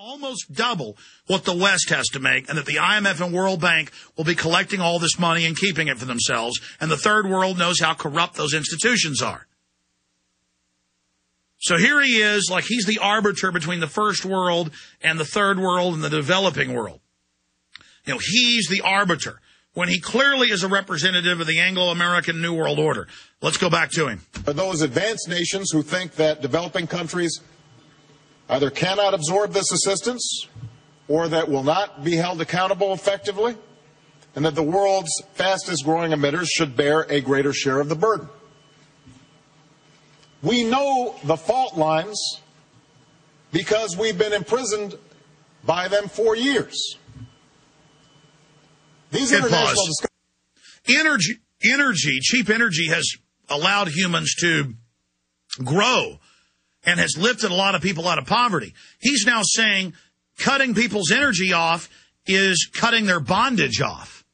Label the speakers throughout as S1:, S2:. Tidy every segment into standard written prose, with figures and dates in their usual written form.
S1: almost double what the West has to make, and that the IMF and World Bank will be collecting all this money and keeping it for themselves, and the third world knows how corrupt those institutions are. So here he is, like he's the arbiter between the first world and the third world and the developing world. You know, he's the arbiter, when he clearly is a representative of the Anglo-American New World Order. Let's go back to him.
S2: For those advanced nations who think that developing countries either cannot absorb this assistance or that will not be held accountable effectively, and that the world's fastest growing emitters should bear a greater share of the burden. We know the fault lines because we've been imprisoned by them for years. These international
S1: cheap energy has allowed humans to grow and has lifted a lot of people out of poverty. He's now saying cutting people's energy off is cutting their bondage off.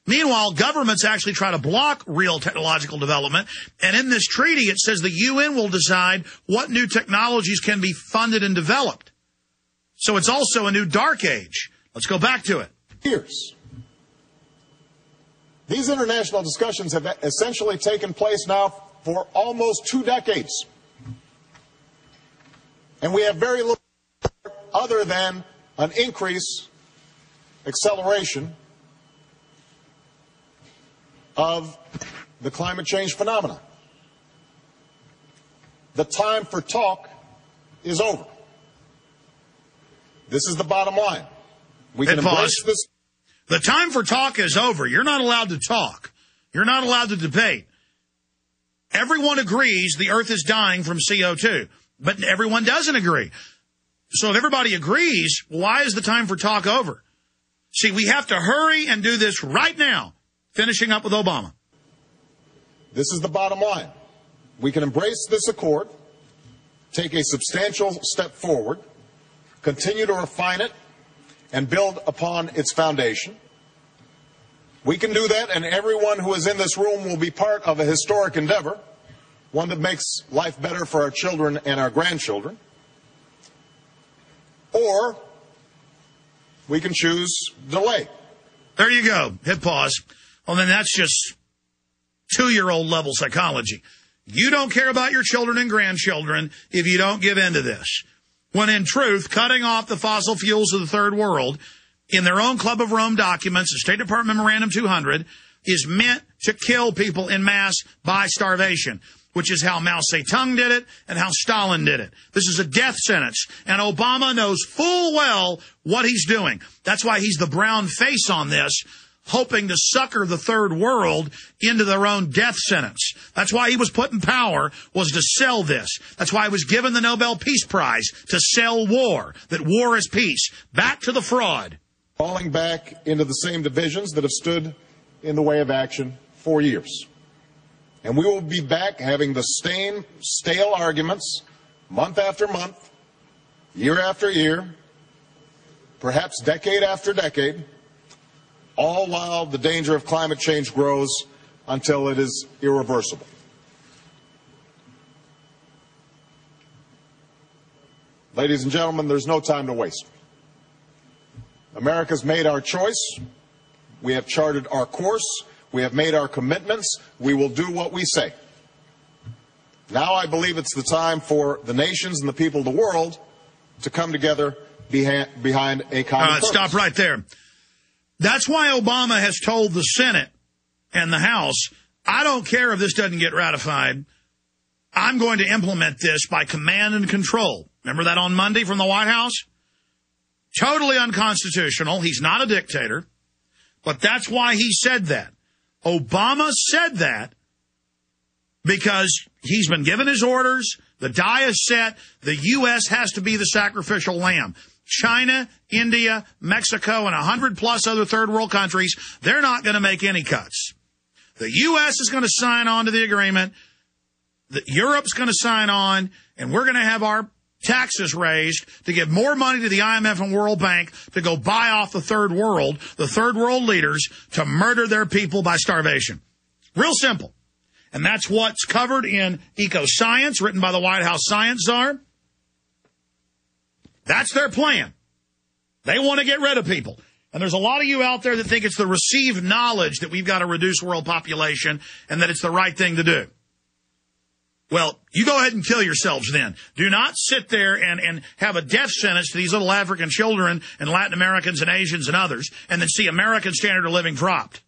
S1: Meanwhile, governments actually try to block real technological development. And in this treaty, it says the UN will decide what new technologies can be funded and developed. So it's also a new dark age. Let's go back to it.
S2: Years. These international discussions have essentially taken place now for almost 2 decades. And we have very little other than an increase, acceleration of the climate change phenomena. The time for talk is over. This is the bottom line. We can embrace this.
S1: The time for talk is over. You're not allowed to talk. You're not allowed to debate. Everyone agrees the Earth is dying from CO2, but everyone doesn't agree. So if everybody agrees, why is the time for talk over? See, we have to hurry and do this right now. Finishing up with Obama.
S2: This is the bottom line. We can embrace this accord, take a substantial step forward, continue to refine it, and build upon its foundation. We can do that, and everyone who is in this room will be part of a historic endeavor, one that makes life better for our children and our grandchildren. Or we can choose delay.
S1: There you go. Hit pause. Well, then that's just 2-year-old level psychology. You don't care about your children and grandchildren if you don't give in to this. When in truth, cutting off the fossil fuels of the third world in their own Club of Rome documents, the State Department Memorandum 200, is meant to kill people in mass by starvation, which is how Mao Zedong did it and how Stalin did it. This is a death sentence, and Obama knows full well what he's doing. That's why he's the brown face on this, hoping to sucker the third world into their own death sentence. That's why he was put in power, was to sell this. That's why he was given the Nobel Peace Prize, to sell war, that war is peace. Back to the fraud.
S2: Falling back into the same divisions that have stood in the way of action for years. And we will be back having the same stale arguments month after month, year after year, perhaps decade after decade, all while the danger of climate change grows until it is irreversible. Ladies and gentlemen, there's no time to waste. America's made our choice. We have charted our course. We have made our commitments. We will do what we say. Now I believe it's the time for the nations and the people of the world to come together behind a common purpose.
S1: Stop right there. That's why Obama has told the Senate and the House, I don't care if this doesn't get ratified. I'm going to implement this by command and control. Remember that on Monday from the White House? Totally unconstitutional. He's not a dictator. But that's why he said that. Obama said that because he's been given his orders. The die is set. The U.S. has to be the sacrificial lamb. China, India, Mexico, and 100-plus other third-world countries, they're not going to make any cuts. The U.S. is going to sign on to the agreement. Europe's going to sign on, and we're going to have our taxes raised to give more money to the IMF and World Bank to go buy off the third world leaders, to murder their people by starvation. Real simple. And that's what's covered in Eco Science, written by the White House Science Czar. That's their plan. They want to get rid of people. And there's a lot of you out there that think it's the received knowledge that we've got to reduce world population and that it's the right thing to do. Well, you go ahead and kill yourselves then. Do not sit there and have a death sentence to these little African children and Latin Americans and Asians and others and then see American standard of living dropped.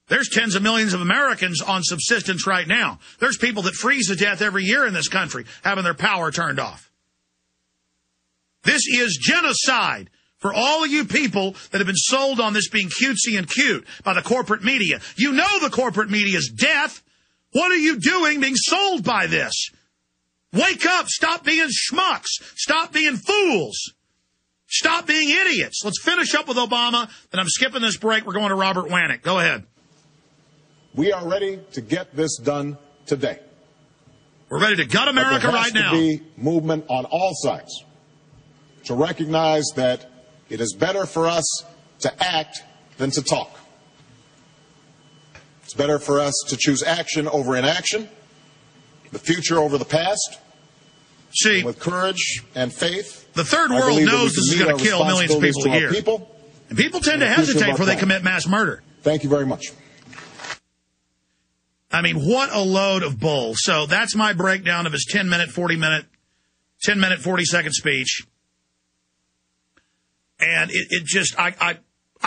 S1: There's tens of millions of Americans on subsistence right now. There's people that freeze to death every year in this country having their power turned off. This is genocide for all of you people that have been sold on this being cutesy and cute by the corporate media. You know the corporate media is death. What are you doing being sold by this? Wake up. Stop being schmucks. Stop being fools. Stop being idiots. Let's finish up with Obama, and I'm skipping this break. We're going to Robert Wannick. Go ahead.
S2: We are ready to get this done today.
S1: We're ready to gut America right now.
S2: There has to be movement on all sides to recognize that it is better for us to act than to talk. It's better for us to choose action over inaction, the future over the past.
S1: See,
S2: with courage and faith,
S1: the third world knows this is going to kill millions of people a year. And people tend to hesitate before they commit mass murder.
S2: Thank you very much.
S1: I mean, what a load of bull. So that's my breakdown of his 10-minute, 40-second speech. And it just, I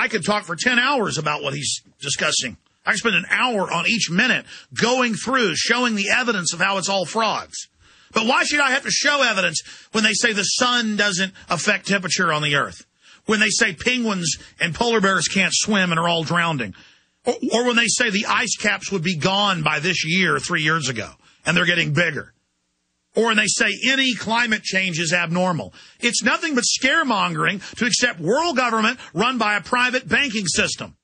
S1: could talk for 10 hours about what he's discussing. I could spend an hour on each minute going through, showing the evidence of how it's all frauds. But why should I have to show evidence when they say the sun doesn't affect temperature on the earth? When they say penguins and polar bears can't swim and are all drowning? Or when they say the ice caps would be gone by this year, 3 years ago, and they're getting bigger. Or when they say any climate change is abnormal. It's nothing but scaremongering to accept world government run by a private banking system.